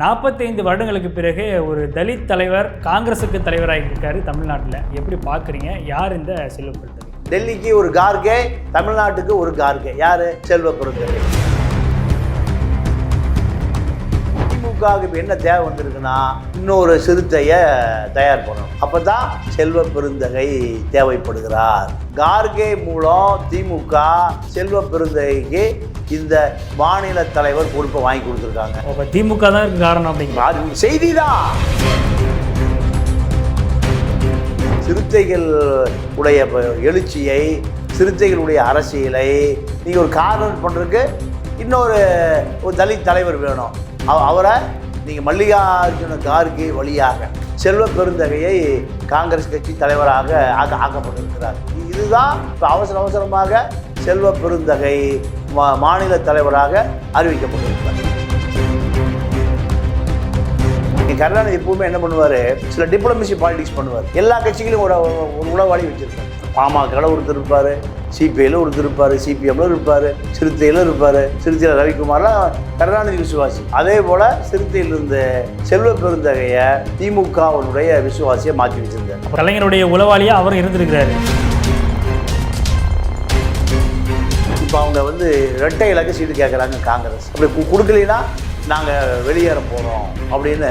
45 வருடங்களுக்கு பிறகு ஒரு தலித் தலைவர் காங்கிரஸுக்கு தலைவராக இருக்காரு தமிழ்நாட்டில். எப்படி பார்க்குறீங்க? யார் இந்த செல்வ பெருந்தகை? டெல்லிக்கு ஒரு கார்கே, தமிழ்நாட்டுக்கு ஒரு கார்கே. யாரு? செல்வ பெருந்தகை. திமுகவுக்கு இப்போ என்ன தேவை வந்திருக்குன்னா, இன்னொரு சிறுத்தையை தயார் பண்ணணும். அப்போ தான் செல்வ பெருந்தகை தேவைப்படுகிறார். கார்கே மூலம் திமுக செல்வ பெருந்தகைக்கு இந்த மாநில தலைவர் பொறுப்பை வாங்கி கொடுத்துருக்காங்க. இப்போ திமுக தான் காரணம் அப்படிங்கிற செய்தி தான். சிறுத்தைகள் உடைய எழுச்சியை, சிறுத்தைகளுடைய அரசியலை நீங்கள் ஒரு காரணம் பண்ணுறதுக்கு இன்னொரு தலித் தலைவர் வேணும். அவரை நீங்கள் மல்லிகார்ஜுன கார்கே வழியாக செல்வ பெருந்தகையை காங்கிரஸ் கட்சி தலைவராக ஆக்கப்பட்டிருக்கிறார். இதுதான் இப்போ அவசரமாக செல்வ பெருந்தகை மாநில தலைவராக அறிவிக்கப்பட்டிருக்கிறார். கருணாநிதி எப்பவுமே என்ன பண்ணுவார்? சில டிப்ளமசி பாலிடிக்ஸ் பண்ணுவார். எல்லா கட்சிகளும் ஒரு உளவாளி வச்சிருப்பார். பாமகவில் ஒருத்தர் இருப்பார், சிபிஐயில் ஒருத்தர் இருப்பார், சிபிஎம்ல இருப்பார், சிறுத்தையில் இருப்பார். சிறுத்தையில் ரவிக்குமார்லாம் கருணாநிதி விசுவாசி. அதே போல் சிறுத்தையில் இருந்த செல்வ பெருந்தகையை திமுகவுடைய விசுவாசியை மாற்றி வச்சிருந்தார். கலைஞருடைய உளவாளியாக அவர் இருந்திருக்கிறாரு. இப்போ அவங்க ரெட்டை இலக்க சீட்டு கேட்குறாங்க காங்கிரஸ். அப்படி கொடுக்கலைன்னா நாங்கள் வெளியேற போகிறோம் அப்படின்னு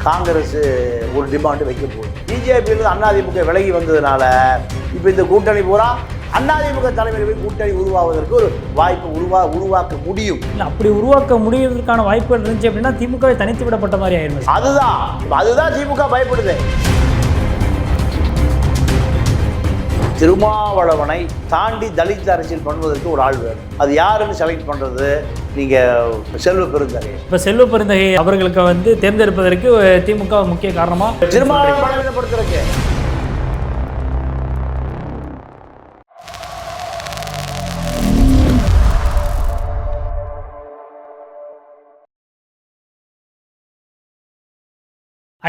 காங்கிரஸ் ஒரு டிமாண்டு வைக்க போகுது. பிஜேபியிலிருந்து அதிமுக விலகி வந்ததுனால இப்போ இந்த கூட்டணி பூரா அதிமுக தலைமையில் கூட்டணி உருவாவதற்கு ஒரு வாய்ப்பு உருவாக்க முடியும். இல்லை, அப்படி உருவாக்க முடிவதற்கான வாய்ப்புகள் இருந்துச்சு அப்படின்னா திமுகவை தனித்து விடப்பட்ட மாதிரி ஆயிடும். அதுதான் திமுக பயப்படுது. திருமாவளவனை தாண்டி தலித் அரசியல் பண்ணுவதற்கு ஒரு ஆள் வேணும். அது யாருன்னு செலக்ட் பண்ணுறது? நீங்கள் செல்வ பெருந்தகை. இப்போ செல்வ பெருந்தகை அவர்களுக்கு தேர்ந்தெடுப்பதற்கு திமுக முக்கிய காரணமாக திருமாவளவன் பலவீனப்படுத்துறதுக்கு.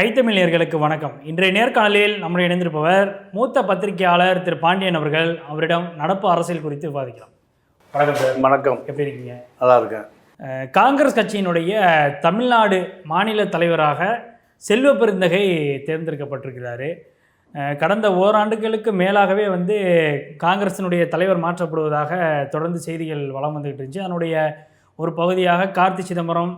ஐத்தமிழர்களுக்கு வணக்கம். இன்றைய நேர்காணலில் நம்முடைய இணைந்திருப்பவர் மூத்த பத்திரிகையாளர் திரு பாண்டியன் அவர்கள். அவரிடம் நடப்பு அரசியல் குறித்து விவாதிக்கலாம். வணக்கம் சார். வணக்கம். எப்படி இருக்கீங்க? நல்லா இருக்கேன். காங்கிரஸ் கட்சியினுடைய தமிழ்நாடு மாநில தலைவராக செல்வ பெருந்தகை தேர்ந்தெடுக்கப்பட்டிருக்கிறாரு. கடந்த ஓராண்டுகளுக்கு மேலாகவே காங்கிரஸினுடைய தலைவர் மாற்றப்படுவதாக தொடர்ந்து செய்திகள் வலம் வந்துகிட்டு இருந்துச்சு. அதனுடைய ஒரு பகுதியாக கார்த்தி சிதம்பரம்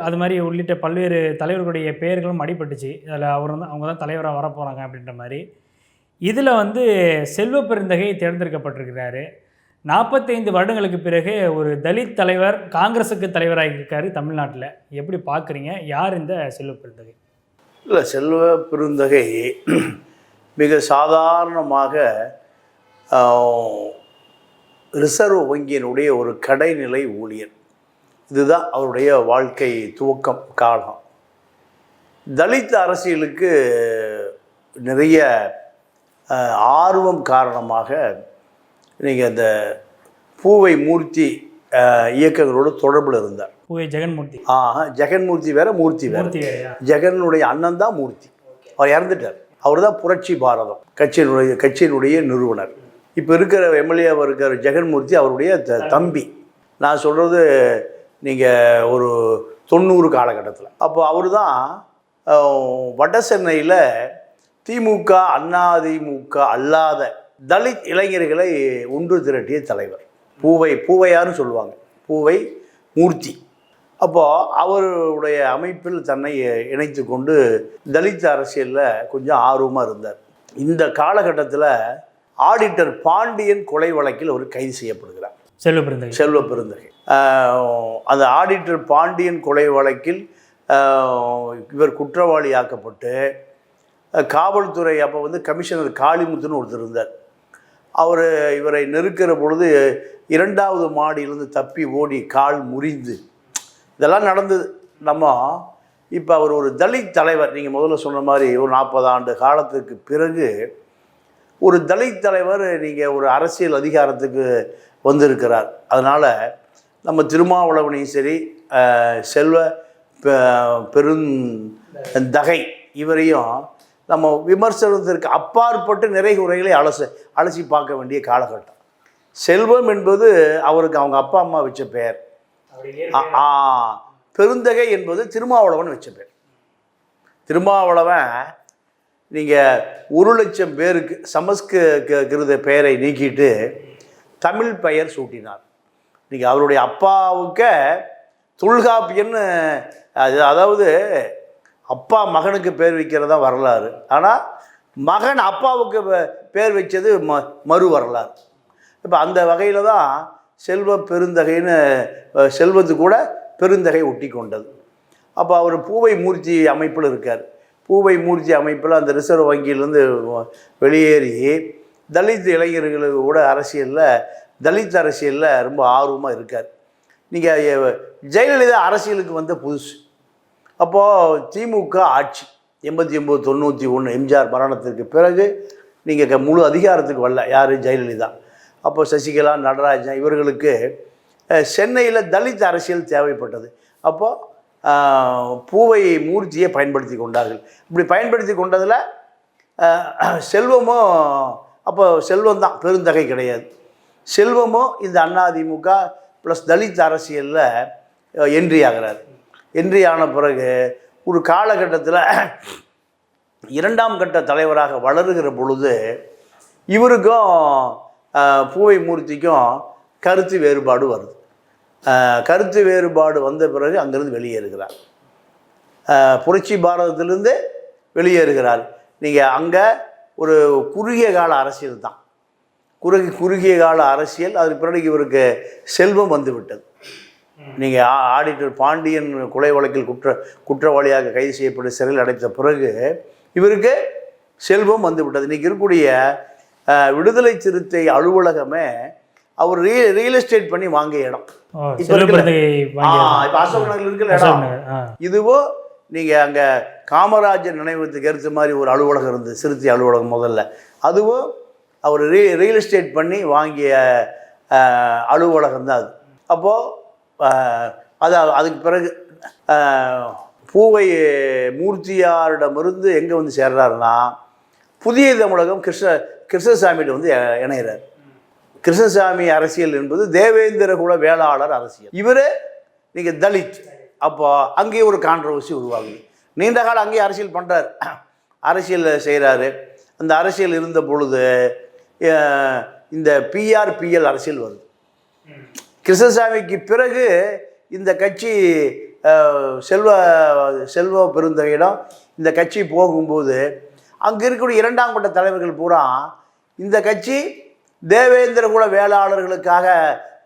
அது மாதிரி உள்ளிட்ட பல்வேறு தலைவர்களுடைய பெயர்களும் அடிபட்டுச்சு. அதில் அவங்க தான் தலைவராக வரப்போகிறாங்க அப்படின்ற மாதிரி. இதில் செல்வ பெருந்தகை தேர்ந்தெடுக்கப்பட்டிருக்கிறாரு. 45 வருடங்களுக்கு பிறகு ஒரு தலித் தலைவர் காங்கிரஸுக்கு தலைவராக இருக்காரு தமிழ்நாட்டில். எப்படி பார்க்குறீங்க? யார் இந்த செல்வ பெருந்தகை? இல்லை, செல்வ பெருந்தகை மிக சாதாரணமாக ரிசர்வ் வங்கியினுடைய ஒரு கடைநிலை ஊழியர். இதுதான் அவருடைய வாழ்க்கை துவக்கம் காலம். தலித் அரசியலுக்கு நிறைய ஆர்வம் காரணமாக நீங்கள் அந்த பூவை மூர்த்தி இயக்கங்களோட தொடர்பில் இருந்தார். பூவை ஜெகன்மூர்த்தி. ஜெகன்மூர்த்தி வேற, மூர்த்தி வேற. ஜெகனுடைய அண்ணன் தான் மூர்த்தி. அவர் இறந்துட்டார். அவர் தான் புரட்சி பாரதம் கட்சியினுடைய நிறுவனர். இப்போ இருக்கிற எம்எல்ஏவாக இருக்கிற ஜெகன்மூர்த்தி அவருடைய தம்பி. நான் சொல்கிறது நீங்கள் ஒரு 90 காலகட்டத்தில். அப்போ அவர் தான் வட சென்னையில் திமுக அதிமுக அல்லாத தலித் இளைஞர்களை ஒன்று திரட்டிய தலைவர். பூவையார்னு சொல்லுவாங்க, பூவை மூர்த்தி. அப்போது அவருடைய அமைப்பில் தன்னை இணைத்து கொண்டு தலித் அரசியலில் கொஞ்சம் ஆர்வமாக இருந்தார். இந்த காலகட்டத்தில் ஆடிட்டர் பாண்டியன் கொலை வழக்கில் அவர் கைது செய்யப்படுகிறார். செல்வ பெருந்தகை அந்த ஆடிட்டர் பாண்டியன் கொலை வழக்கில் இவர் குற்றவாளியாக்கப்பட்டு காவல்துறை அப்போ கமிஷனர் காளிமுத்துன்னு ஒருத்தர் இருந்தார். அவர் இவரை நெருக்கிற பொழுது 2வது மாடியிலிருந்து தப்பி ஓடி கால் முறிந்து இதெல்லாம் நடந்தது. இப்போ அவர் ஒரு தலித் தலைவர். நீங்கள் முதல்ல சொன்ன மாதிரி ஒரு 40 ஆண்டு காலத்துக்கு பிறகு ஒரு தலித் தலைவர் நீங்கள் ஒரு அரசியல் அதிகாரத்துக்கு வந்திருக்கிறார். அதனால் நம்ம திருமாவளவனையும் சரி, செல்வ பெருந்தகை இவரையும் நம்ம விமர்சனத்திற்கு அப்பாற்பட்டு நிறை குறைகளை அலசி பார்க்க வேண்டிய காலகட்டம். செல்வம் என்பது அவருக்கு அவங்க அப்பா அம்மா வச்ச பெயர். பெருந்தகை என்பது திருமாவளவன் வச்ச பேர். திருமாவளவன் நீங்கள் 1,00,000 பேருக்கு சமஸ்கிருத பெயரை நீக்கிட்டு தமிழ் பெயர் சூட்டினார். நீங்கள் அவருடைய அப்பாவுக்கு தொல்காப்பியன்னு, அதாவது அப்பா மகனுக்கு பேர் வைக்கிறதா வரலாறு. ஆனால் மகன் அப்பாவுக்கு பேர் வச்சது மறு வரலாறு. இப்போ அந்த வகையில் தான் செல்வ பெருந்தகைன்னு செல்வத்து கூட பெருந்தகை ஒட்டி கொண்டது. அப்போ அவர் பூவை மூர்த்தி அமைப்பில் இருக்கார். பூவை மூர்த்தி அமைப்பில் அந்த ரிசர்வ் வங்கியிலேருந்து வெளியேறி தலித் இளைஞர்களுக்கு கூட தலித் அரசியலில் ரொம்ப ஆர்வமாக இருக்கார். நீங்கள் ஜெயலலிதா அரசியலுக்கு வந்த புதுசு. அப்போது திமுக ஆட்சி 89, 91 எம்ஜிஆர் மரணத்திற்கு பிறகு நீங்கள் முழு அதிகாரத்துக்கு வரல. யார்? ஜெயலலிதா. அப்போ சசிகலா, நடராஜன் இவர்களுக்கு சென்னையில் தலித் அரசியல் தேவைப்பட்டது. அப்போது பூவை மூர்த்தியை பயன்படுத்தி கொண்டார்கள். இப்படி பயன்படுத்தி கொண்டதில் செல்வமும், அப்போ செல்வம் தான், பெருந்தகை கிடையாது. செல்வமும் இந்த அதிமுக ப்ளஸ் தலித் அரசியலில் என்ட்ரி ஆகிறார். என்ட்ரி ஆன பிறகு ஒரு காலகட்டத்தில் 2ஆம் கட்ட தலைவராக வளருகிற பொழுது இவருக்கும் பூவை மூர்த்திக்கும் கருத்து வேறுபாடு வருது. கருத்து வேறுபாடு வந்த பிறகு அங்கேருந்து வெளியேறுகிறார். புரட்சி பாரதத்திலிருந்து வெளியேறுகிறார். நீங்கள் அங்கே ஒரு குறுகிய கால அரசியல் தான், குறுகிய கால அரசியல். அதுக்கு பிறகு இவருக்கு செல்வம் வந்து விட்டது. நீங்கள் ஆடிட்டர் பாண்டியன் கொலை வழக்கில் குற்றவாளியாக கைது செய்யப்பட்டு சிறையில் அடைத்த பிறகு இவருக்கு செல்வம் வந்து விட்டது. இன்றைக்கி இருக்கக்கூடிய விடுதலை சிறுத்தை அலுவலகமே அவர் ரியல் எஸ்டேட் பண்ணி வாங்கிய இடம். இப்போ அசோக் நகரில் இருக்கிற இடம் இதுவோ. நீங்கள் அங்கே காமராஜர் நினைவுக்கு ஏற்ற மாதிரி ஒரு அலுவலகம் இருந்தது, சிறுத்தை அலுவலகம் முதல்ல. அதுவும் அவர் ரியல் எஸ்டேட் பண்ணி வாங்கிய அலுவலகம் தான் அது. அப்போது அதுக்கு பிறகு பூவை மூர்த்தியாரிடமிருந்து எங்கே வந்து சேர்றாருன்னா புதிய தமிழகம் கிருஷ்ணசாமியிட வந்து இணைகிறார். கிருஷ்ணசாமி அரசியல் என்பது தேவேந்திர குல வேளாளர் அரசியல். இவர் நீங்கள் தலித். அப்போ அங்கேயே ஒரு கான்ட்ரவர்சி உருவாகுது. நீண்ட காலம் அங்கேயே அரசியல் பண்ணுறார், அரசியல் செய்கிறாரு. அந்த அரசியல் இருந்த பொழுது இந்த பிஆர்பிஎல் அரசியல் வருது. கிருஷ்ணசாமிக்கு பிறகு இந்த கட்சி செல்வ பெருந்தகையிடம் இந்த கட்சி போகும்போது அங்கே இருக்கக்கூடிய 2ஆம் கட்ட தலைவர்கள் பூரா இந்த கட்சி தேவேந்திர குல வேளாளர்களுக்காக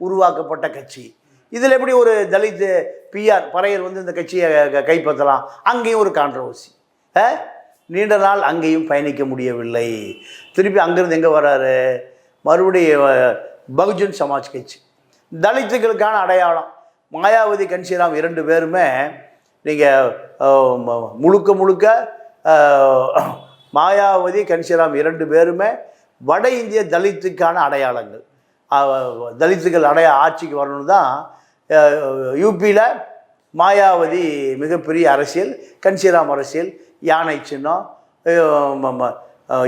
உருவாக்கப்பட்ட கட்சி, இதில் எப்படி ஒரு தலித் பிஆர் பறையர் வந்து இந்த கட்சியை கைப்பற்றலாம்? அங்கேயும் ஒரு கான்ட்ரவர்சி. நீண்ட நாள் அங்கேயும் பயணிக்க முடியவில்லை. திருப்பி அங்கேருந்து எங்கே வர்றாரு? மறுபடியும் பகுஜன் சமாஜ் கட்சி, தலித்துகளுக்கான அடையாளம். மாயாவதி, கன்ஷிராம் 2 பேருமே நீங்கள் முழுக்க மாயாவதி, கன்ஷிராம் 2 பேருமே வட இந்திய தலித்துக்கான அடையாளங்கள். தலித்துகள் ஆட்சிக்கு வரணும் தான் யூபியில் மாயாவதி மிகப்பெரிய அரசியல், கன்ஷிராம் அரசியல், யானை சின்னம்.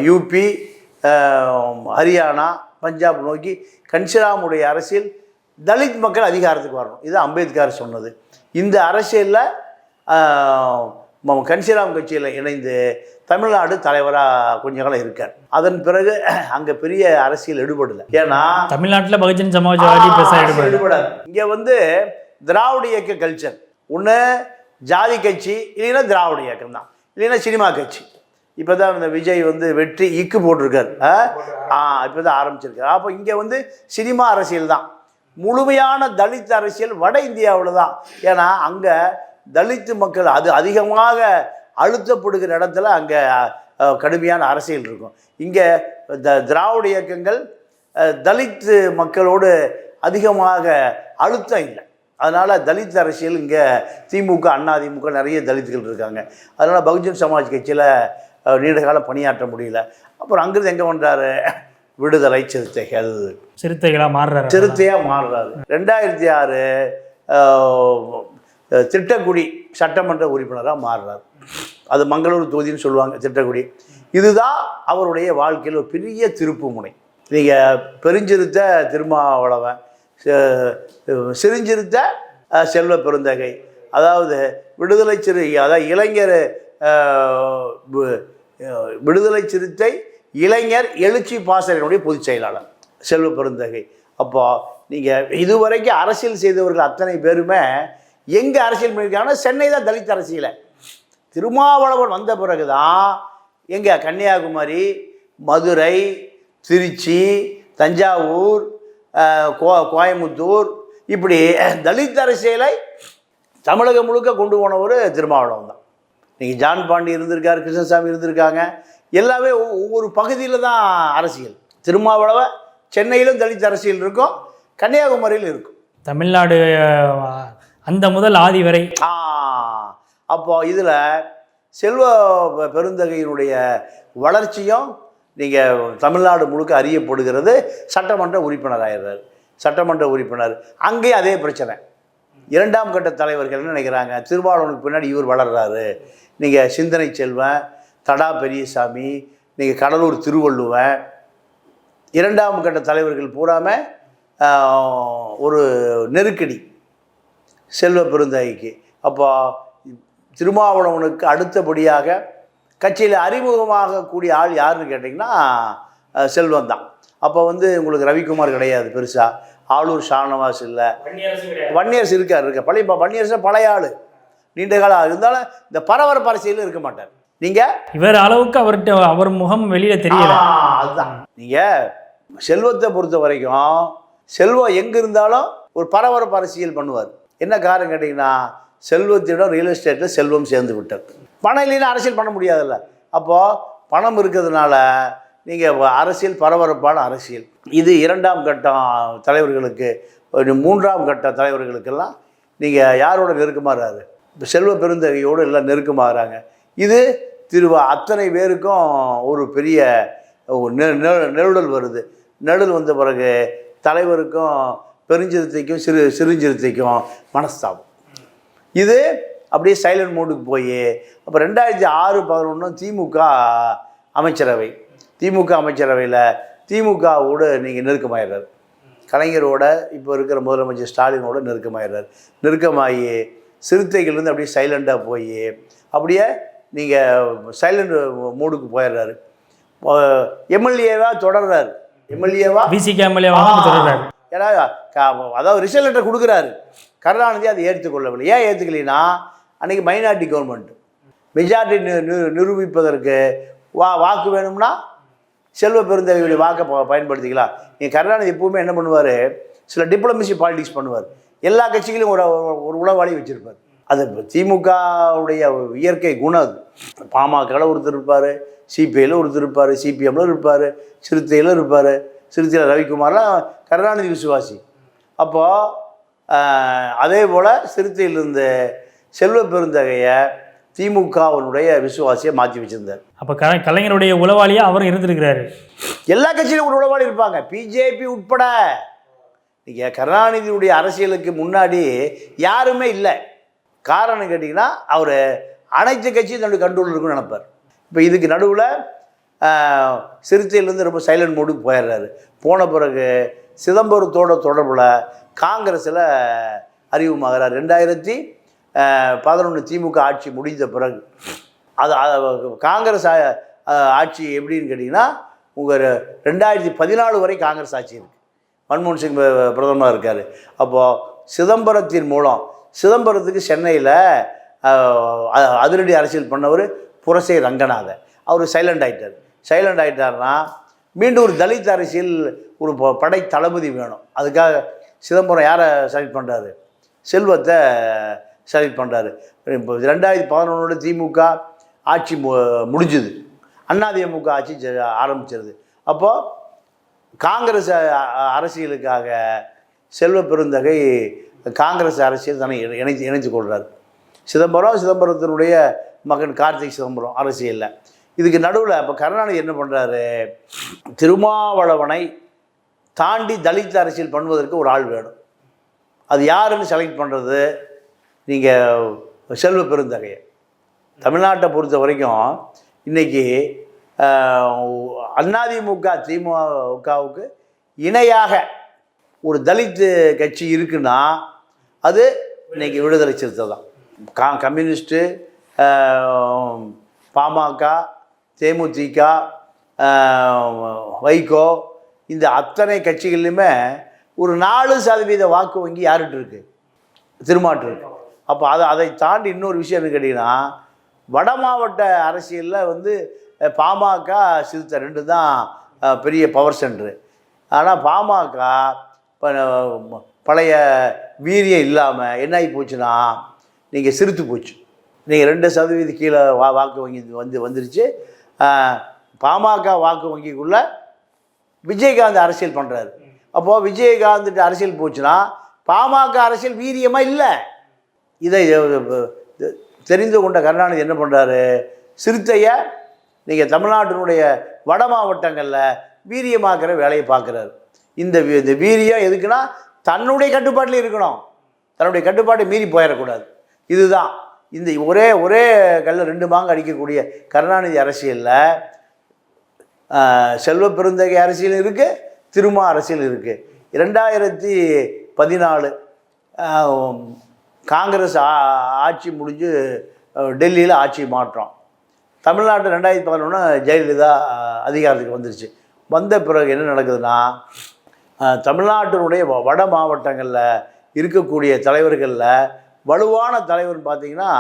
யூபி, ஹரியானா, பஞ்சாப் நோக்கி கன்ஷிராமுடைய அரசியல், தலித் மக்கள் அதிகாரத்துக்கு வரணும். இது அம்பேத்கர் சொன்னது. இந்த அரசியலில் கன்ஷிராம் கட்சியில் இணைந்து தமிழ்நாடு தலைவராக கொஞ்ச காலம் இருக்கார். அதன் பிறகு அங்கே பெரிய அரசியல் ஈடுபடலை. ஏன்னா தமிழ்நாட்டில் பகுஜன் சமாஜ்வாதி ஈடுபடாது. இங்கே வந்து திராவிட இயக்க கல்ச்சர். ஒன்று ஜாதி கட்சி, இல்லைன்னா திராவிட இயக்கம் தான், இல்லைன்னா சினிமா கட்சி. இப்போ தான் இந்த விஜய் வந்து வெற்றி இக்கு போட்டிருக்கார். இப்போ தான் ஆரம்பிச்சிருக்காரு. அப்போ இங்கே வந்து சினிமா அரசியல் தான். முழுமையான தலித் அரசியல் வட இந்தியாவில் தான். ஏன்னா அங்கே தலித்து மக்கள் அதிகமாக அழுத்தப்படுகிற இடத்துல அங்கே கடுமையான அரசியல் இருக்கும். இங்கே திராவிட இயக்கங்கள் தலித்து மக்களோடு அதிகமாக அழுத்தம் இல்லை. அதனால் தலித் அரசியல் இங்கே திமுக, அதிமுக நிறைய தலித்துகள் இருக்காங்க. அதனால் பகுஜன் சமாஜ் கட்சியில் நீண்ட காலம் பணியாற்ற முடியல. அப்புறம் அங்கிருந்து எங்கே பண்ணுறாரு? விடுதலை சிறுத்தைகளாக மாறுறாரு. 2006 திட்டக்குடி சட்டமன்ற உறுப்பினராக மாறுறார். அது மங்களூர் தொகுதின்னு சொல்லுவாங்க, திட்டக்குடி. இதுதான் அவருடைய வாழ்க்கையில் ஒரு பெரிய திருப்பு முனை. நீங்கள் பெருஞ்சிறுத்த திருமாவளவன், சிறுஞ்சிறுத்த செல்வ பெருந்தகை, அதாவது அதாவது இளைஞர் விடுதலை சிறுத்தை இளைஞர் எழுச்சி பாசறையினுடைய பொதுச் செயலாளர் செல்வ பெருந்தகை. அப்போ நீங்கள் இதுவரைக்கும் அரசியல் செய்தவர்கள் அத்தனை பேருமே எங்கே அரசியல் பண்ணியிருக்காங்கன்னா சென்னை தான் தலித் அரசியலை. திருமாவளவன் வந்த பிறகு தான் எங்கே கன்னியாகுமரி, மதுரை, திருச்சி, தஞ்சாவூர், கோயம்புத்தூர் இப்படி தலித் அரசியலை தமிழகம் முழுக்க கொண்டு போனவர் திருமாவளவன் தான். நீங்கள் ஜான் பாண்டி இருந்திருக்காரு, கிருஷ்ணசாமி இருந்திருக்காங்க, எல்லாமே ஒவ்வொரு பகுதியில் தான் அரசியல். திருமாவளவன் சென்னையிலும் தலித் அரசியல் இருக்கும், கன்னியாகுமரியில் இருக்கும், தமிழ்நாடு அந்த முதல் ஆதி வரை. அப்போ இதில் செல்வ பெருந்தகையினுடைய வளர்ச்சியும் நீங்கள் தமிழ்நாடு முழுக்க அறியப்படுகிறது. சட்டமன்ற உறுப்பினர் ஆயிடுறார். சட்டமன்ற உறுப்பினர் அங்கேயும் அதே பிரச்சனை. இரண்டாம் கட்ட தலைவர்கள் என்ன நினைக்கிறாங்க, திருமாவளவனுக்கு பின்னாடி இவர் வளர்றாரு. நீங்கள் சிந்தனை செல்வன், தடா பெரியசாமி, நீங்கள் கடலூர் திருவள்ளுவன், இரண்டாம் கட்ட தலைவர்கள் பூராமல் ஒரு நெருக்கடி செல்வ பெருந்தகைக்கு. அப்போ திருமாவளவனுக்கு அடுத்தபடியாக கட்சியில் அறிமுகமாக கூடிய ஆள் யாருன்னு கேட்டிங்கன்னா செல்வம் தான். அப்போ உங்களுக்கு ரவிக்குமார் கிடையாது பெருசாக, ஆளூர் ஷானவாஸ் இல்லை, வன்னியரசு இருக்க பழைய வன்னியரசு பழைய ஆள், நீண்ட காலம் இருந்தாலும் இந்த பரபரப்பு அரசியலும் இருக்க மாட்டார். நீங்கள் இவர் அளவுக்கு அவர் முகம் வெளியில் தெரியல. அதுதான் நீங்கள் செல்வத்தை பொறுத்த வரைக்கும் செல்வம் எங்கே இருந்தாலும் ஒரு பரபரப்பு அரசியல் பண்ணுவார். என்ன காரணம் கேட்டிங்கன்னா செல்வத்திடம் ரியல் எஸ்டேட்டில் செல்வம் சேர்ந்து விட்டார். பணம் இல்லைன்னா அரசியல் பண்ண முடியாதுல்ல. அப்போது பணம் இருக்கிறதுனால நீங்கள் அரசியல் பரபரப்பான அரசியல். இது இரண்டாம் கட்டம் தலைவர்களுக்கு, மூன்றாம் கட்ட தலைவர்களுக்கெல்லாம் நீங்கள் யாரோட நெருக்கமாகறாரு, இப்போ செல்வ பெருந்தகையோடு எல்லாம் நெருக்கமாகறாங்க. இது அத்தனை பேருக்கும் ஒரு பெரிய நெருடல் வருது. நெருடல் வந்த பிறகு தலைவருக்கும் பெருஞ்சிறுத்தைக்கும் சிறுஞ்சிறுத்தைக்கும் மனஸ்தாபம். இது அப்படியே சைலண்ட் மோடுக்கு போய் அப்போ 2006-11 திமுக அமைச்சரவையில் திமுகவோடு நீங்கள் நெருக்கமாயிடுறாரு. கலைஞரோட இப்போ இருக்கிற முதலமைச்சர் ஸ்டாலினோட நெருக்கமாகி சிறுத்தைகள்லேருந்து அப்படியே சைலண்டாக போய் அப்படியே நீங்கள் சைலண்ட் மோடுக்கு போயிடுறாரு. எம்எல்ஏவாக தொடர்றாரு. ஏன்னா அதாவது ரிசல்ட் லெட்டர் கொடுக்குறாரு. கருணாநிதி அதை ஏற்றுக்கொள்ளவில்லை. ஏன் ஏற்றுக்கலைன்னா அன்றைக்கி மைனாரிட்டி கவர்மெண்ட் மெஜாரிட்டி நிரூபிப்பதற்கு வாக்கு வேணும்னா செல்வ பெருந்தகையுடைய வாக்கை பயன்படுத்திக்கலாம். நீங்கள் கருணாநிதி எப்பவுமே என்ன பண்ணுவார், சில டிப்ளமசி பாலிடிக்ஸ் பண்ணுவார். எல்லா கட்சிகளையும் ஒரு உளவாளி வச்சுருப்பார். அது திமுகவுடைய இயற்கை குணம். அது பாமகவில் ஒருத்தர் இருப்பார், சிபிஐயில் ஒருத்தர் இருப்பார், சிபிஎம்மில் இருப்பார், சிறுத்தையில் இருப்பார். சிறுத்தையில் ரவிக்குமார்லாம் கருணாநிதி விசுவாசி. அப்போது அதே போல் சிறுத்தையில் இருந்த செல்வ பெருந்தகையை திமுகவினுடைய விசுவாசியை மாற்றி வச்சுருந்தார். அப்போ கலைஞருடைய உளவாளியாக அவரும் இருந்திருக்கிறாரு. எல்லா கட்சியிலும் ஒரு உளவாளி இருப்பாங்க, பிஜேபி உட்பட. நீங்கள் கருணாநிதியுடைய அரசியலுக்கு முன்னாடி யாருமே இல்லை. காரணம் கேட்டிங்கன்னா அவர் அனைத்து கட்சியும் தன்னுடைய கண்ட்ரோல் இருக்குன்னு நினைப்பார். இப்போ இதுக்கு நடுவில் சிறுத்தையிலேருந்து ரொம்ப சைலண்ட் மோடுக்கு போயிடுறாரு. போன பிறகு சிதம்பரத்தோட தொடர்பில் காங்கிரஸில் அறிமுகமாகிறார். 2011 திமுக ஆட்சி முடிந்த பிறகு அது காங்கிரஸ் ஆட்சி எப்படின்னு கேட்டிங்கன்னா உங்கள் 2014 வரை காங்கிரஸ் ஆட்சி இருக்குது. மன்மோகன் சிங் பிரதமராக இருக்கார். அப்போது சிதம்பரத்தின் மூலம் சிதம்பரத்துக்கு சென்னையில் அதிரடி அரசியல் பண்ணவர் புரசை ரங்கநாதன். அவர் சைலண்ட் ஆகிட்டார்னா மீண்டும் ஒரு தலித் அரசியல் ஒரு படை தளபதி வேணும். அதுக்காக சிதம்பரம் யாரை செலக்ட் பண்ணுறாரு, செல்வத்தை செலக்ட் பண்ணுறாரு. இப்போ 2011 திமுக ஆட்சி முடிஞ்சுது, அதிமுக ஆட்சி ஆரம்பிச்சிருது. அப்போது காங்கிரஸ் அரசியலுக்காக செல்வ பெருந்தகை காங்கிரஸ் அரசியல் தன்னை இணைத்து கொள்கிறார். சிதம்பரத்தினுடைய மகன் கார்த்திக் சிதம்பரம் அரசியலில். இதுக்கு நடுவில் இப்போ கருணாநிதி என்ன பண்ணுறாரு, திருமாவளவனை தாண்டி தலித் அரசியல் பண்ணுவதற்கு ஒரு ஆள் வேணும். அது யாருன்னு செலக்ட் பண்ணுறது, நீங்கள் செல்வ பெருந்தகையை. தமிழ்நாட்டை பொறுத்த வரைக்கும் இன்றைக்கி அதிமுக திமுகவுக்கு இணையாக ஒரு தலித் கட்சி இருக்குன்னா அது இன்றைக்கி விடுதலை சிறுத்தை தான். கம்யூனிஸ்ட்டு, பாமக, தேமுதிக, வைகோ, இந்த அத்தனை கட்சிகள்லையுமே ஒரு 4% வாக்கு வங்கி யார்கிட்ட இருக்கு? திருமாட்டு இருக்கு. அப்போ அதை தாண்டி இன்னொரு விஷயம் என்ன கேட்டிங்கன்னா, வட மாவட்ட அரசியலில் வந்து பாமக, சிறுத்தை 2 தான் பெரிய பவர் சென்ட்ரு. ஆனால் பாமக பழைய வீரியம் இல்லாமல் என்ன ஆகி போச்சுன்னா, நீங்கள் சிறுத்து போச்சு. நீங்கள் 2% கீழே வாக்கு வங்கி வந்துருச்சு. பாமக வாக்கு வங்கிக்குள்ளே விஜயகாந்த் அரசியல் பண்ணுறாரு. அப்போது விஜயகாந்த் அரசியல் போச்சுன்னா பாமக அரசியல் வீரியமாக இல்லை. இதை தெரிந்து கொண்ட கருணாநிதி என்ன பண்ணுறாரு, சிறுத்தையை நீங்கள் தமிழ்நாட்டினுடைய வட மாவட்டங்களில் வீரியமாக்குற வேலையை பார்க்குறாரு. இந்த வீரியம் எதுக்குன்னா தன்னுடைய கட்டுப்பாட்டில் இருக்கணும், தன்னுடைய கட்டுப்பாட்டை மீறி போயிடக்கூடாது. இதுதான் இந்த ஒரே கல்ல 2 மாங்கு அடிக்கக்கூடிய கருணாநிதி அரசியலில் செல்வ பெருந்தகை அரசியல் இருக்குது, திருமா அரசியல் இருக்குது. 2014 காங்கிரஸ் ஆட்சி முடிஞ்சு டெல்லியில் ஆட்சி மாற்றம். தமிழ்நாட்டு 2011 ஜெயலலிதா அதிகாரத்துக்கு வந்துருச்சு. வந்த பிறகு என்ன நடக்குதுன்னா, தமிழ்நாட்டினுடைய வட மாவட்டங்களில் இருக்கக்கூடிய தலைவர்களில் வலுவான தலைவர்னு பார்த்தீங்கன்னா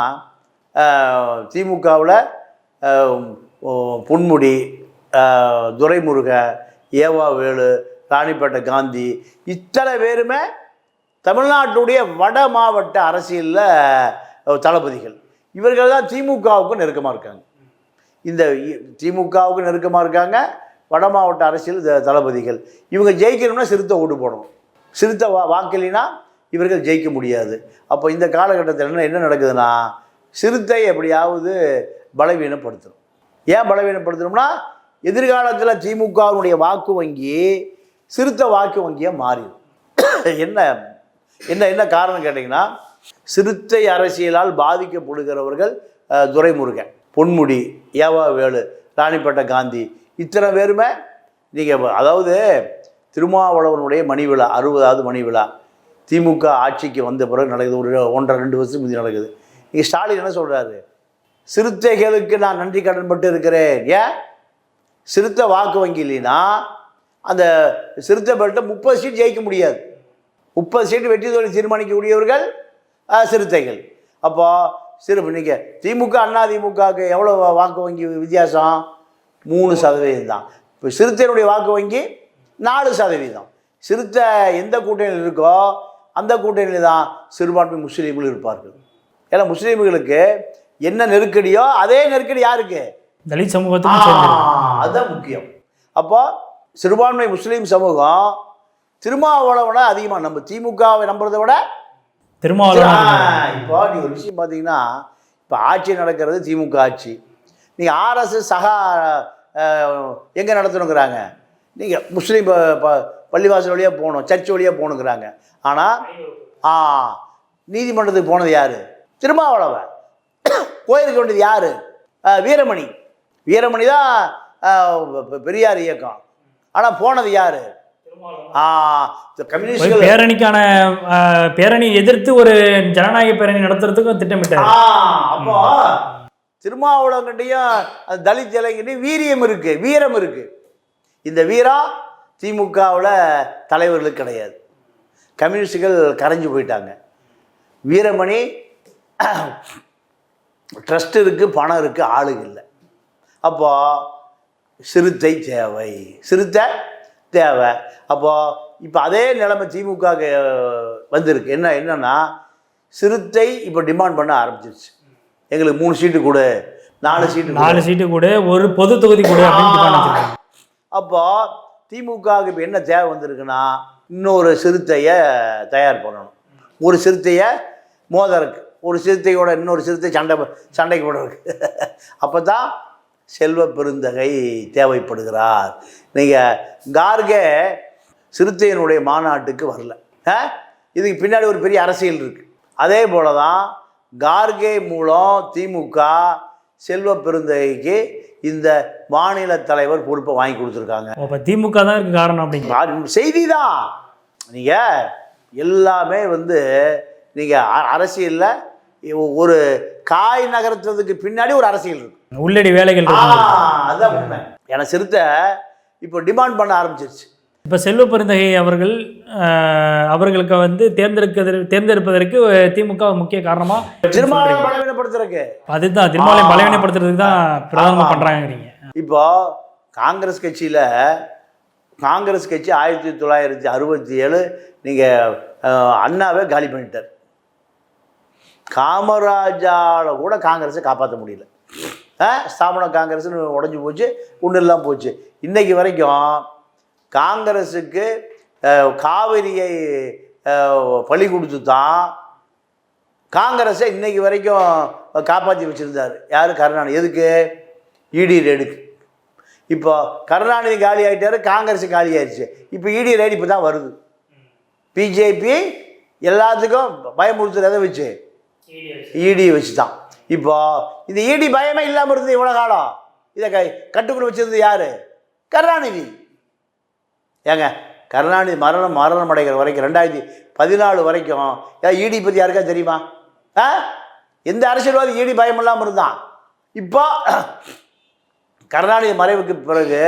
திமுகவில் பொன்முடி, துரைமுருக, ஏவா வேலு, ராணிப்பேட்டை காந்தி, இத்தனை பேருமே தமிழ்நாட்டுடைய வட மாவட்ட அரசியலில் தளபதிகள். இவர்கள் தான் திமுகவுக்கு நெருக்கமாக இருக்காங்க. இந்த திமுகவுக்கு நெருக்கமாக இருக்காங்க வட மாவட்ட அரசியல் தளபதிகள். இவங்க ஜெயிக்கணும்னா சிறுத்தை ஓட்டு போடணும். சிறுத்தை வாக்கிலினா இவர்கள் ஜெயிக்க முடியாது. அப்போ இந்த காலகட்டத்தில் என்ன நடக்குதுன்னா, சிறுத்தை எப்படியாவது பலவீனப்படுத்தணும். ஏன் பலவீனப்படுத்தணும்னா, எதிர்காலத்தில் திமுகவினுடைய வாக்கு வங்கி சிறுத்தை வாக்கு வங்கியாக மாறிடும். என்ன என்ன என்ன காரணம் கேட்டிங்கன்னா, சிறுத்தை அரசியலால் பாதிக்கப்படுகிறவர்கள் துரைமுருகன், பொன்முடி, ஏவா வேலு, ராணிப்பேட்டை காந்தி, இத்தனை பேருமே நீங்கள் அதாவது திருமாவளவனுடைய மணி விழா 60வது மணி விழா திமுக ஆட்சிக்கு வந்த பிறகு நடக்குது. ஒரு 1.5-2 வருஷத்துக்கு முந்தி நடக்குது. இங்கே ஸ்டாலின் என்ன சொல்கிறாரு, சிறுத்தைகளுக்கு நான் நன்றி கடன்பட்டு இருக்கிறேன். ஏன் சிறுத்தை வாக்கு வங்கி இல்லைன்னா அந்த சிறுத்தை பெல்ட்டை 30 சீட் ஜெயிக்க முடியாது. 30 சீட்டு வெற்றி தோல்வி தீர்மானிக்கக்கூடியவர்கள் சிறுத்தைகள். அப்போது நீங்கள் திமுக அதிமுகவுக்கு எவ்வளோ வாக்கு வங்கி வித்தியாசம்? 3% தான். இப்போ சிறுத்தையினுடைய வாக்கு வங்கி 4%. சிறுத்தை எந்த கூட்டணியில் இருக்கோ அந்த கூட்டணியில் தான் சிறுபான்மை முஸ்லீம்கள் இருப்பார்கள். ஏன்னா முஸ்லீம்களுக்கு என்ன நெருக்கடியோ அதே நெருக்கடி யாருக்கு? தலித் சமூகத்துக்கு. அதுதான் முக்கியம். அப்போ சிறுபான்மை முஸ்லீம் சமூகம் திருமாவளவனை அதிகமாக நம்ம திமுகவை நம்புறதை விட திருமாவளவன். இப்போ நீங்கள் ஒரு விஷயம் பார்த்தீங்கன்னா, இப்போ ஆட்சி நடக்கிறது திமுக ஆட்சி. நீங்கள் RSS சகா எங்கே நடத்தணுங்கிறாங்க, நீங்கள் முஸ்லீம் பள்ளிவாசல் வழியாக போகணும், சர்ச் வழியாக போகணுங்கிறாங்க. ஆனால் நீதிமன்றத்துக்கு போனது யார்? திருமாவளவன். கோயிலுக்கு வேண்டியது யார்? வீரமணி. வீரமணி தான் பெரியார் இயக்கம். ஆனால் போனது யார்? கம்யூனிஸ்ட் பேரணிக்கான பேரணி எதிர்த்து ஒரு ஜனநாயக பேரணி நடத்துறதுக்கும் திட்டமிட்டார். அப்போ திருமாவளவன்கிட்டையும் தலித் இளைஞர்கிட்டையும் வீரியம் இருக்கு, வீரம் இருக்கு. இந்த வீரம் திமுகவில் தலைவர்களுக்கு கிடையாது. கம்யூனிஸ்டுகள் கரைஞ்சு போயிட்டாங்க. வீரமணி ட்ரஸ்ட் இருக்கு, பணம் இருக்கு, ஆளுங்க இல்லை. அப்போ சிறுத்தை தேவை, சிறுத்தை தேவை. அப்போது இப்போ அதே நிலைமை திமுக வந்திருக்கு. என்னன்னா சிறுத்தை இப்போ டிமாண்ட் பண்ண ஆரம்பிச்சிருச்சு. எங்களுக்கு 3 சீட்டு கொடு, 4 சீட்டு கொடு, ஒரு பொது தொகுதி கொடு அப்படின்னு. அப்போது திமுகவுக்கு இப்போ என்ன தேவை வந்திருக்குன்னா, இன்னொரு சிறுத்தையை தயார் பண்ணணும். ஒரு சிறுத்தையை மோதருக்கு, ஒரு சிறுத்தையோட இன்னொரு சிறுத்தை சண்டைக்கு போடுறதுக்கு. அப்போ தான் செல்வ பெருந்தகை தேவைப்படுகிறார். நீங்கள் கார்கே சிறுத்தையினுடைய மாநாட்டுக்கு வரல. இதுக்கு பின்னாடி ஒரு பெரிய அரசியல் இருக்குது. அதே போல தான் கார்கே மூலம் திமுக செல்வ பெருந்தகைக்கு இந்த மாநில தலைவர் பொறுப்பை வாங்கி கொடுத்துருக்காங்க. அப்போ திமுக தான் இருக்கு காரணம் அப்படிங்கிற செய்தி தான். நீங்கள் எல்லாமே நீங்கள் அரசியலில் ஒரு காய் நகர்த்துறதுக்கு பின்னாடி ஒரு அரசியல் இருக்கு, உள்ளடி வேலைகள் அதுதான் உண்மை. ஏன்னா சிறுத்தை இப்போ டிமாண்ட் பண்ண ஆரம்பிச்சிருச்சு. இப்போ செல்வ பெருந்தகை அவர்களுக்கு வந்து தேர்ந்தெடுப்பதற்கு திமுக முக்கிய காரணமாக திருமாவளவன் பலவீனப்படுத்துறதுக்கு, அதுதான் திருமாவளவன் பலவீனப்படுத்துறதுக்கு தான் பிரதானமாக பண்ணுறாங்கிறீங்க. இப்போ காங்கிரஸ் கட்சி 1967 நீங்கள் அண்ணாவே காலி பண்ணிட்டார். காமராஜால கூட காங்கிரஸை காப்பாற்ற முடியல. ஸ்தாபன காங்கிரஸ்னு உடஞ்சி போச்சு, ஒன்றும் இல்லாமல் போச்சு. இன்றைக்கி வரைக்கும் காங்கிரஸுக்கு காவிரியை பலி கொடுத்து தான் காங்கிரஸை இன்றைக்கி வரைக்கும் காப்பாற்றி வச்சுருந்தார். யார்? கருணாநிதி. எதுக்கு? இடி ரெய்டுக்கு. இப்போ கருணாநிதி காலி ஆகிட்டாரு, காங்கிரஸ் காலி ஆயிடுச்சு. இப்போ இடி ரெய்டு இப்போ தான் வருது. பிஜேபி எல்லாத்துக்கும் பயமுறுத்துறதை வச்சு இடி வச்சு தான். இப்போ இந்த இடி பயமே இல்லாமல் இருந்தது இவ்வளோ காலம். இதை கட்டுக்குள்ள வச்சிருந்தது யார்? கருணாநிதி. ஏங்க கருணாநிதி மரணம் அடைகிற வரைக்கும் 2014 வரைக்கும் இடி பற்றி யாருக்கா தெரியுமா? எந்த அரசியல்வாதி இடி பயம் இல்லாமல் இருந்தான்? இப்போ கருணாநிதி மறைவுக்கு பிறகு,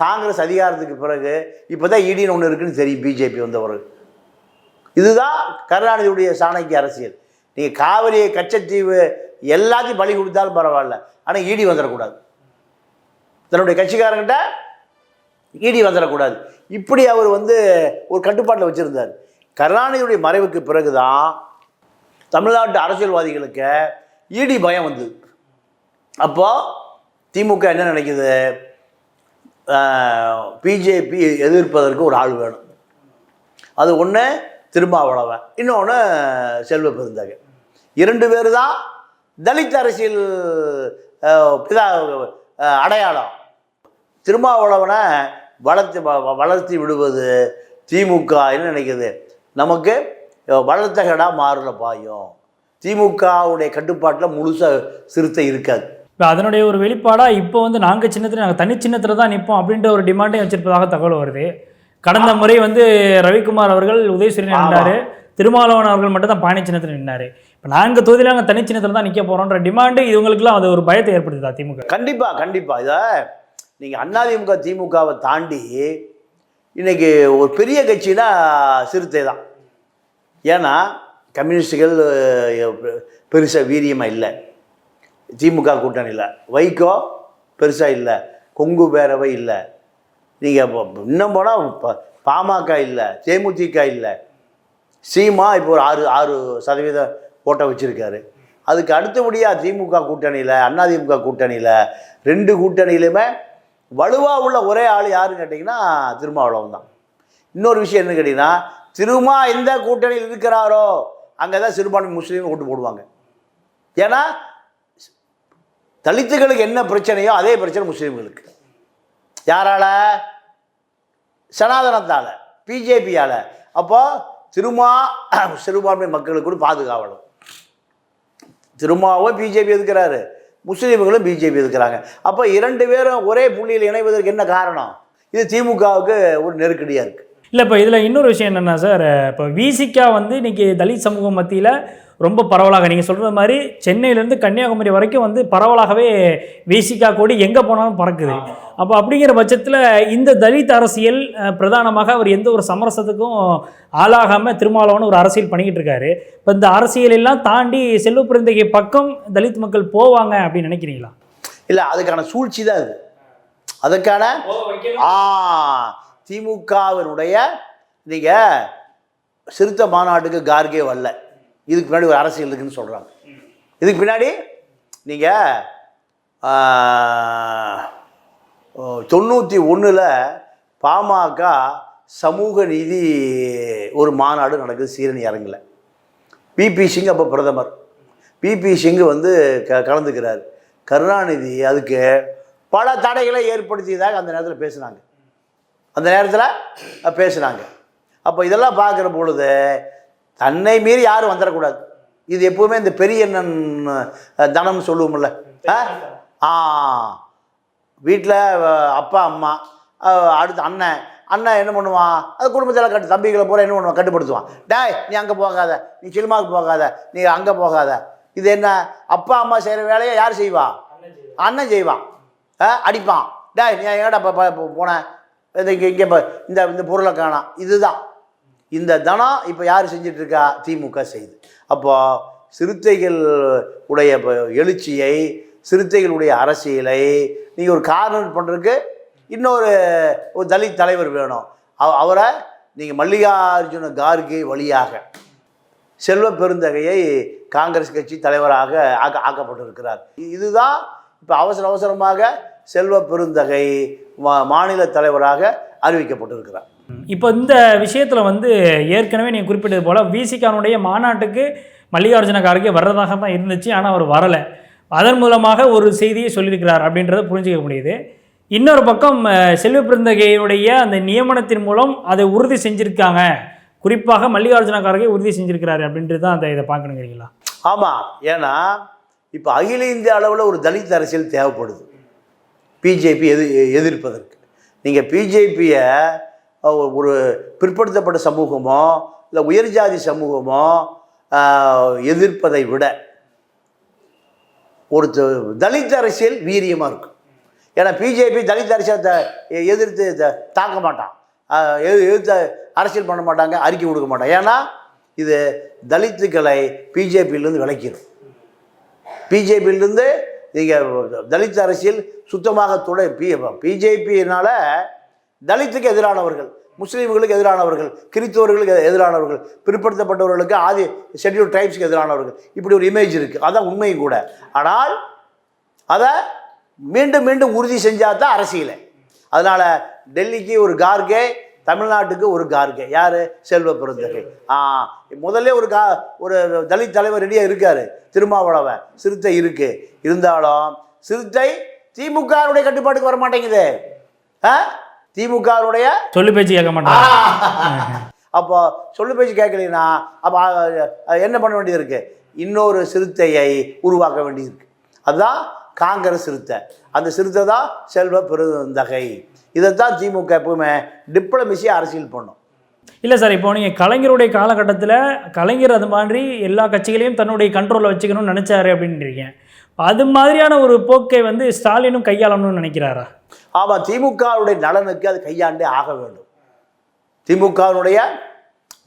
காங்கிரஸ் அதிகாரத்துக்கு பிறகு இப்போ தான் இடின்னு ஒன்று இருக்குன்னு தெரியும் பிஜேபி வந்த பிறகு. இதுதான் கருணாநிதியுடைய சாணக்கிய அரசியல். நீங்கள் காவிரி, கச்சத்தீவு எல்லாத்தையும் பலி கொடுத்தாலும் பரவாயில்ல, ஆனால் இடி வந்துடக்கூடாது. தன்னுடைய கட்சிக்காரங்கிட்ட இடி வந்துடக்கூடாது. இப்படி அவர் வந்து ஒரு கட்டுப்பாட்டில் வச்சுருந்தார். கருணாநிதியுடைய மறைவுக்கு பிறகு தான் தமிழ்நாட்டு அரசியல்வாதிகளுக்கு இடி பயம் வந்தது. அப்போது திமுக என்ன நினைக்குது? பிஜேபி எதிர்ப்பதற்கு ஒரு ஆள் வேணும். அது ஒன்று திருமாவளவன், இன்னொன்று செல்வ பெருந்தகை. 2 பேர் தான் தலித் அரசியல் அடையாளம். திருமாவளவனை வளர்த்தி விடுவது திமுக என்ன நினைக்குது? நமக்கு வளர்த்தகடா மாறுற பாயம். திமுகவுடைய கட்டுப்பாட்டில் முழுசாக சிறுத்தை இருக்காது. இப்போ அதனுடைய ஒரு வெளிப்பாடாக இப்போ வந்து நாங்கள் தனி சின்னத்தில் தான் நிற்போம் அப்படின்ற ஒரு டிமாண்டையும் வச்சிருப்பதாக தகவல் வருது. கடந்த முறை வந்து ரவிக்குமார் அவர்கள் உதயசூரியன் நின்றார், திருமாவளவன் அவர்கள் மட்டும் தான் பாணி சின்னத்தில் நின்றார். இப்போ நாங்கள் தொகுதியில் நாங்கள் தனி சின்னத்தில் தான் நிற்க போகிறோன்ற டிமாண்டு இவங்களுக்குலாம் அது ஒரு பயத்தை ஏற்படுத்துதா திமுக? கண்டிப்பாக. இதை நீங்கள் அதிமுக திமுகவை தாண்டி இன்றைக்கி ஒரு பெரிய கட்சினா சிறுத்தை தான். ஏன்னா கம்யூனிஸ்டுகள் பெருசாக வீரியமாக இல்லை திமுக கூட்டணியில், வைகோ பெருசாக இல்லை, கொங்கு பேரவை இல்லை, நீங்கள் இன்னும் போனால் பாமக இல்லை, தேமுதிக இல்லை, சீமா இப்போ ஒரு 6% ஓட்டை வச்சுருக்காரு. அதுக்கு அடுத்தபடியாக திமுக கூட்டணியில், அதிமுக கூட்டணியில் 2 கூட்டணியிலுமே வலுவாக உள்ள ஒரே ஆள் யாருன்னு கேட்டிங்கன்னா திருமாவளவன் தான். இன்னொரு விஷயம் என்ன கேட்டிங்கன்னா, திருமா எந்த கூட்டணியில் இருக்கிறாரோ அங்கே தான் சிறுபான்மை முஸ்லீம் ஓட்டு போடுவாங்க. ஏன்னா தலித்துகளுக்கு என்ன பிரச்சனையோ அதே பிரச்சனை முஸ்லீம்களுக்கு. யாரால? சனாதனத்தால், பிஜேபியால். அப்போ சிறுபான்மை மக்களுக்கு கூட பாதுகாவலும். திருமாவும் பிஜேபி எதுக்கிறாரு, முஸ்லீம்களும் பிஜேபி எதுக்கிறாங்க. அப்போ 2 பேரும் ஒரே புள்ளியில் இணைவதற்கு என்ன காரணம்? இது திமுகவுக்கு ஒரு நெருக்கடியாக இருக்குது. இல்லை, இப்போ இதில் இன்னொரு விஷயம் என்னென்னா சார், இப்போ விசிகா வந்து இன்றைக்கி தலித் சமூகம் மத்தியில் ரொம்ப பரவலாக, நீங்கள் சொல்கிற மாதிரி சென்னையிலேருந்து கன்னியாகுமரி வரைக்கும் வந்து பரவலாகவே விசிகா கொடி எங்கே போனாலும் பறக்குது. அப்போ அப்படிங்கிற பட்சத்தில் இந்த தலித் அரசியல் பிரதானமாக அவர் எந்த ஒரு சமரசத்துக்கும் ஆளாகாமல் திருமாவளவன் ஒரு அரசியல் பண்ணிக்கிட்டு இருக்காரு. இப்போ இந்த அரசியலெல்லாம் தாண்டி செல்வ பெருந்தகை பக்கம் தலித் மக்கள் போவாங்க அப்படின்னு நினைக்கிறீங்களா? இல்லை, அதுக்கான சூழ்ச்சி தான் இது. அதுக்கான திமுகவினுடைய நீங்கள் சிறுத்தை மாநாட்டுக்கு கார்கே வரல, இதுக்கு பின்னாடி ஒரு அரசியல் இருக்குன்னு சொல்கிறாங்க. இதுக்கு பின்னாடி நீங்கள் 91 பாமக சமூக நீதி ஒரு மாநாடு நடக்குது சீரணி அரங்கில். பிபி சிங் அப்போ பிரதமர். பிபி சிங் வந்து கலந்துக்கிறார். கருணாநிதி அதுக்கு பல தடைகளை ஏற்படுத்தியதாக அந்த நேரத்தில் பேசுனாங்க. அப்போ இதெல்லாம் பார்க்குற பொழுது தன்னை மீறி யாரும் வந்துடக்கூடாது. இது எப்போவுமே இந்த பெரிய எண்ணன் தனம் சொல்லுவோம்ல, வீட்டில் அப்பா அம்மா அடுத்து அண்ணன் என்ன பண்ணுவான், அது குடும்பத்தில் தம்பிகளை பூரா என்ன பண்ணுவான், கட்டுப்படுத்துவான். டேய் நீ அங்கே போகாத, நீ சினிமாவுக்கு போகாத, நீ அங்கே போகாத, இது என்ன அப்பா அம்மா செய்கிற வேலையை யார் செய்வா? அண்ணன் செய்வான். அடிப்பான். நீ எங்கடா போனேன், இங்கே இந்த பொருளை காணாம். இதுதான் இந்த தனம் இப்போ யார் செஞ்சிட்ருக்கா? திமுக செய்யுது. அப்போ சிறுத்தைகள் உடைய எழுச்சியை, சிறுத்தைகளுடைய அரசியலை நீங்கள் ஒரு கார்னர் பண்ணுறதுக்கு இன்னொரு தலித் தலைவர் வேணும். அவரை நீங்கள் மல்லிகார்ஜுன கார்கே வழியாக செல்வ பெருந்தகையை காங்கிரஸ் கட்சி தலைவராக ஆக்கப்பட்டிருக்கிறார். இதுதான் இப்போ அவசரமாக செல்வ பெருந்தகை மாநில தலைவராக அறிவிக்கப்பட்டிருக்கிறார். இப்போ இந்த விஷயத்தில் வந்து ஏற்கனவே நீங்கள் குறிப்பிட்டது போல் விசிகானுடைய மாநாட்டுக்கு மல்லிகார்ஜுன கார்கே வர்றதாக தான் இருந்துச்சு. ஆனால் அவர் வரலை. அதன் மூலமாக ஒரு செய்தியை சொல்லியிருக்கிறார் அப்படின்றத புரிஞ்சிக்க முடியுது. இன்னொரு பக்கம் செல்வ பெருந்தகையுடைய அந்த நியமனத்தின் மூலம் அதை உறுதி செஞ்சுருக்காங்க. குறிப்பாக மல்லிகார்ஜுன கார்கே உறுதி செஞ்சுருக்கிறாரு அப்படின்றது தான் அந்த இதை பார்க்கணுங்கிறீங்களா? ஆமாம். ஏன்னா இப்போ அகில இந்திய அளவில் ஒரு தலித் அரசியல் தேவைப்படுது பிஜேபி எதிர்ப்பதற்கு. நீங்கள் பிஜேபியை ஒரு பிற்படுத்தப்பட்ட சமூகமோ இல்லை உயர்ஜாதி சமூகமோ எதிர்ப்பதை விட ஒரு தலித் அரசியல் வீரியமாக இருக்கும். ஏன்னா பிஜேபி தலித் அரசியலை எதிர்த்து தாக்க மாட்டான், எதிர்த்து அரசியல் பண்ண மாட்டாங்க, அறிக்கை கொடுக்க மாட்டாங்க. ஏன்னா இது தலித்துக்களை பிஜேபியிலேருந்து விலக்கிடும். பிஜேபியிலேருந்து நீங்கள் தலித் அரசியல் சுத்தமாக பிஜேபியினால் தலித்துக்கு எதிரானவர்கள், முஸ்லீம்களுக்கு எதிரானவர்கள், கிறிஸ்தவர்களுக்கு எதிரானவர்கள், பிற்படுத்தப்பட்டவர்களுக்கு ஆதி ஷெட்யூல் ட்ரைப்ஸுக்கு எதிரானவர்கள், இப்படி ஒரு இமேஜ் இருக்குது. அதுதான் உண்மையும் கூட. ஆனால் அதை மீண்டும் மீண்டும் உறுதி செஞ்சால் தான் அரசியலை. அதனால் டெல்லிக்கு ஒரு கார்கே, தமிழ்நாட்டுக்கு ஒரு கார்கே. யார்? செல்வ பெருந்தகை. முதல்ல ஒரு தலித் தலைவர் ரெடியாக இருக்கார், திருமாவளவன். சிறுத்தை இருக்குது. இருந்தாலும் சிறுத்தை திமுகவுடைய கட்டுப்பாட்டுக்கு வர மாட்டேங்குது. திமுகவுடைய சொல்லு பேச்சு கேட்க மாட்டாங்க. அப்போ சொல்லு பேச்சு கேட்கலன்னா அப்போ என்ன பண்ண வேண்டியது இருக்குது? இன்னொரு சிறுத்தையை உருவாக்க வேண்டியிருக்கு. அதுதான் காங்கிரஸ் சிறுத்தை. அந்த சிறுத்தை தான் செல்வ பெருந்தகை. இதைத்தான் திமுக எப்பவுமே டிப்ளமேசியாக அரசியல் பண்ணும். இல்லை சார், இப்போ நீங்கள் கலைஞருடைய காலகட்டத்தில் கலைஞர் அது மாதிரி எல்லா கட்சிகளையும் தன்னுடைய கண்ட்ரோலில் வச்சுக்கணும்னு நினச்சாரு அப்படின்றீங்க. அது மாதிரியான ஒரு போக்கை வந்து ஸ்டாலினும் கையாளணும்னு நினைக்கிறாரா? ஆமாம், திமுகவுடைய நலனுக்கு அது கையாண்டே ஆக வேண்டும். திமுகவுடைய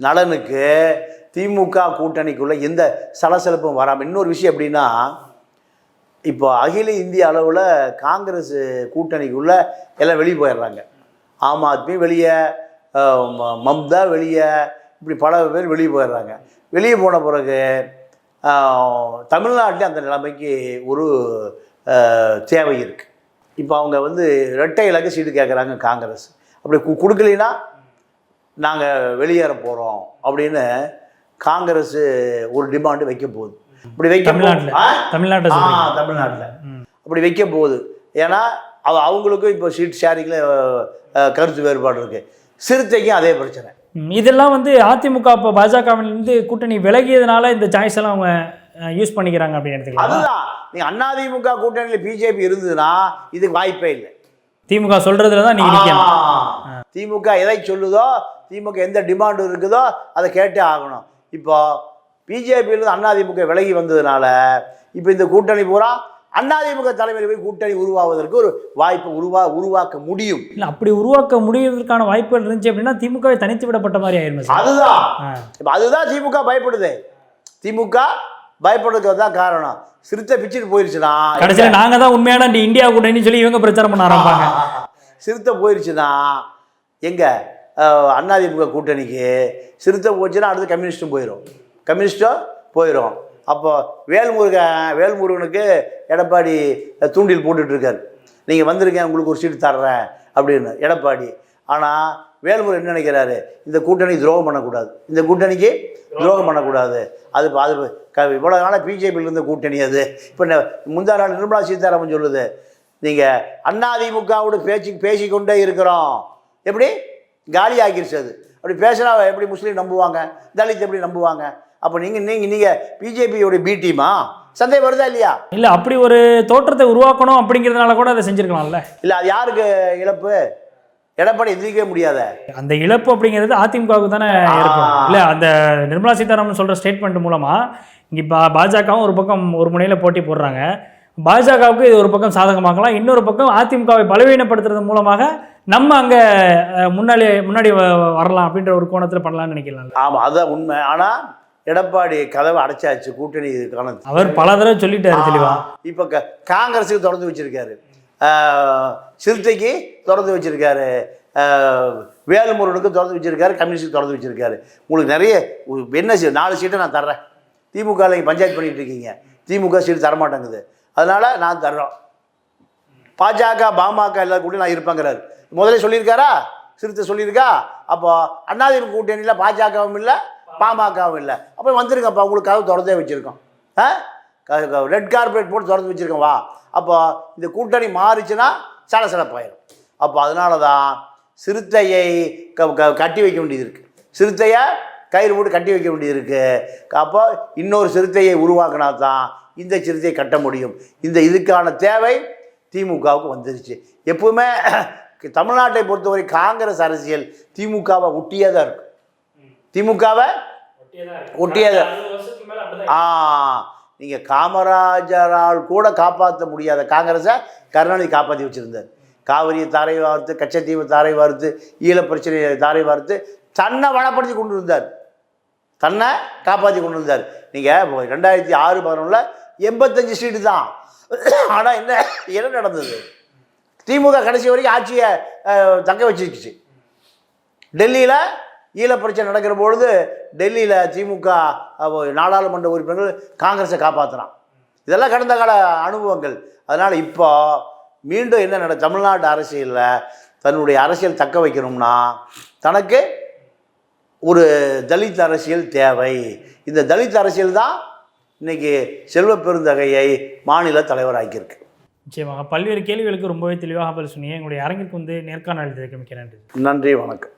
நலனுக்கு திமுக கூட்டணிக்குள்ளே எந்த சலசலப்பும் வராமல். இன்னொரு விஷயம் எப்படின்னா, இப்போ அகில இந்திய அளவில் காங்கிரஸ் கூட்டணிக்குள்ளே எல்லாம் வெளியே போயிடுறாங்க. ஆம் ஆத்மி வெளியே, மம்தா வெளியே, இப்படி பல பேர் வெளியே போயிடுறாங்க. வெளியே போன பிறகு தமிழ்நாட்டில் அந்த நிலைமைக்கு ஒரு தேவை இருக்குது. இப்போ அவங்க வந்து இரட்டை இலக்க சீட்டு கேட்குறாங்க காங்கிரஸ். அப்படி கொடுக்கலைன்னா நாங்கள் வெளியேற போகிறோம் அப்படின்னு காங்கிரஸ் ஒரு டிமாண்டு வைக்க போகுது. இப்படி வைக்க தமிழ்நாட்டில் அப்படி வைக்க போகுது. ஏன்னா அவங்களுக்கும் இப்போ சீட் ஷேரிங்கில் கருத்து வேறுபாடு இருக்குது. சிறுத்தைக்கும் அதே பிரச்சனை. இதெல்லாம் வந்து அதிமுக இப்போ பாஜகவிலிருந்து கூட்டணி விலகியதுனால இந்த சாய்ஸ் எல்லாம் அவங்க யூஸ் பண்ணிக்கிறாங்க அப்படின்னு எடுத்துக்கலாம். அதுதான், நீங்கள் அதிமுக கூட்டணியில் பிஜேபி இருந்ததுன்னா இதுக்கு வாய்ப்பே இல்லை. திமுக சொல்றதுல தான் நீங்கள் நிற்கணும். திமுக எதை சொல்லுதோ, திமுக எந்த டிமாண்டு இருக்குதோ அதை கேட்டே ஆகணும். இப்போ பிஜேபியிலிருந்து அதிமுக விலகி வந்ததுனால இப்போ இந்த கூட்டணி பூரா அதிமுக தலைமையில் போய் கூட்டணி உருவாவதற்கு ஒரு வாய்ப்பை உருவாக்க முடியும். இல்லை, அப்படி உருவாக்க முடியறதுக்கான வாய்ப்புகள் இருந்துச்சு அப்படின்னா திமுகவை தனித்து விடப்பட்ட மாதிரி ஆயிரும். அதுதான் இப்போ அதுதான் திமுக பயப்படுது. திமுக பயப்படுறதுக்கு தான் காரணம். சிறுத்தை பிச்சுட்டு போயிருச்சுன்னா கடைசியில் நாங்கள் தான் உண்மையான இந்தியா கூட்டணின்னு சொல்லி இவங்க பிரச்சாரம் பண்ண ஆரம்பிப்பாங்க. சிறுத்தை போயிருச்சுன்னா எங்க அதிமுக கூட்டணிக்கு சிறுத்தை போச்சுன்னா அடுத்து கம்யூனிஸ்ட்டும் போயிடும். அப்போ வேல்முருகனுக்கு எடப்பாடி தூண்டில் போட்டுட்ருக்கார். நீங்கள் வந்திருக்கேன், உங்களுக்கு ஒரு சீட்டு தர்றேன் அப்படின்னு எடப்பாடி. ஆனால் வேல்முருகன் என்ன நினைக்கிறாரு? இந்த கூட்டணி துரோகம் பண்ணக்கூடாது, இந்த கூட்டணிக்கு துரோகம் பண்ணக்கூடாது. அது இவ்வளோ நாளாக பிஜேபியில் இருந்த கூட்டணி அது. இப்போ முந்தா நாள் நிர்மலா சீதாராமன் சொல்லுது, நீங்கள் அதிமுகவோடு பேசிக்கொண்டே இருக்கிறோம். எப்படி காலி ஆகிருச்சு அது. அப்படி பேசினா எப்படி முஸ்லீம் நம்புவாங்க, தலித் எப்படி நம்புவாங்க? அப்போ நீங்கள் பிஜேபியோட பி டீமா? சந்தேகம் வருதா இல்லையா? இல்லை, அப்படி ஒரு தோற்றத்தை உருவாக்கணும் அப்படிங்கிறதுனால கூட அதை செஞ்சுருக்கலாம்ல. இல்லை, அது யாருக்கு இழப்பு? எடப்பாடி எதிர்க்கவே முடியாத அந்த இழப்பு அப்படிங்கிறது அதிமுகவுக்கு தானே இருக்கும். இல்லை, அந்த நிர்மலா சீதாராமன் சொல்கிற ஸ்டேட்மெண்ட் மூலமாக இங்கே பாஜகவும் ஒரு பக்கம் ஒரு முனையில் போட்டி போடுறாங்க. பாஜகவுக்கு இது ஒரு பக்கம் சாதகமாக்கலாம், இன்னொரு பக்கம் அதிமுகவை பலவீனப்படுத்துறது மூலமாக நம்ம அங்கே முன்னாடி வரலாம் அப்படின்ற ஒரு கோணத்தில் பண்ணலாம்னு நினைக்கலாம். ஆமாம், அதுதான் உண்மை. ஆனால் எடப்பாடி கதவை அடைச்சாச்சு கூட்டணி இதுக்கான. அவர் பல தடவை சொல்லிட்டாரு தெளிவா. இப்போ காங்கிரஸுக்கு திறந்து வச்சிருக்காரு, சிறுத்தைக்கு திறந்து வச்சிருக்காரு, வேலுமுருகனுக்கு திறந்து வச்சிருக்காரு, கம்யூனிஸ்டுக்கு திறந்து வச்சிருக்காரு. உங்களுக்கு நிறைய என்ன 4 சீட்டை நான் தர்றேன். திமுக நீங்கள் பஞ்சாயத்து பண்ணிட்டு இருக்கீங்க, திமுக சீட்டு தரமாட்டேங்குது, அதனால நான் தர்றோம். பாஜக பாமக எல்லாரும் கூட நான் இருப்பேங்கிறாரு. முதலே சொல்லியிருக்காரா? சிறுத்தை சொல்லியிருக்கா? அப்போ அதிமுக கூட்டணியில் பாஜகவும் இல்லை பாமகவும் இல்லை. அப்போ வந்துருங்கப்பா, உங்களுக்காக திறந்தே வச்சுருக்கோம், ரெட் கார்பரேட் போட்டு திறந்து வச்சுருக்கோம் வா. அப்போ இந்த கூட்டணி மாறிச்சுன்னா சலசலப்பாயிரும். அப்போ அதனால தான் சிறுத்தையை கட்டி வைக்க வேண்டியது இருக்குது, சிறுத்தையை கயிறு போட்டு கட்டி வைக்க வேண்டியது இருக்குது. அப்போ இன்னொரு சிறுத்தையை உருவாக்கினா தான் இந்த சிறுத்தையை கட்ட முடியும். இதுக்கான தேவை திமுகவுக்கு வந்துருச்சு. எப்பவுமே தமிழ்நாட்டை பொறுத்தவரை காங்கிரஸ் அரசியல் திமுகவை ஒட்டியே தான் இருக்கும், திமுகவை ஒட்டியே தான். நீங்கள் காமராஜரால் கூட காப்பாற்ற முடியாத காங்கிரஸை கருணாநிதி காப்பாற்றி வச்சுருந்தார். காவிரியை தாரை வார்த்து, கச்சத்தீவை தாரை வார்த்து, ஈழ பிரச்சனையை தாரை வார்த்து தன்னை வளப்படுத்தி கொண்டு இருந்தார், தன்னை காப்பாற்றி கொண்டு இருந்தார். நீங்கள் 2006-11 85 சீட்டு தான். ஆனால் என்ன நடந்தது? திமுக கடைசி வரைக்கும் ஆட்சியை தக்க வச்சிருச்சு. டெல்லியில் ஈழ பிரச்சனை நடக்கிற பொழுது டெல்லியில் திமுக நாடாளுமன்ற உறுப்பினர்கள் காங்கிரஸை காப்பாற்றுறான். இதெல்லாம் கடந்த கால அனுபவங்கள். அதனால் இப்போ மீண்டும் என்ன தமிழ்நாட்டு அரசியலில் தன்னுடைய அரசியல் தக்க வைக்கணும்னா தனக்கு ஒரு தலித் அரசியல் தேவை. இந்த தலித் அரசியல் தான் இன்னைக்கு செல்வ பெருந்தகையை மாநில தலைவராக்கியிருக்கு. நிச்சயமாக பல்வேறு கேள்விகளுக்கு ரொம்பவே தெளிவாக பதில் சொன்னீங்க. எங்களுடைய அரங்கிற்கு வந்து நேர்காணல் அளித்ததற்கு மிக்க நன்றி. நன்றி, வணக்கம்.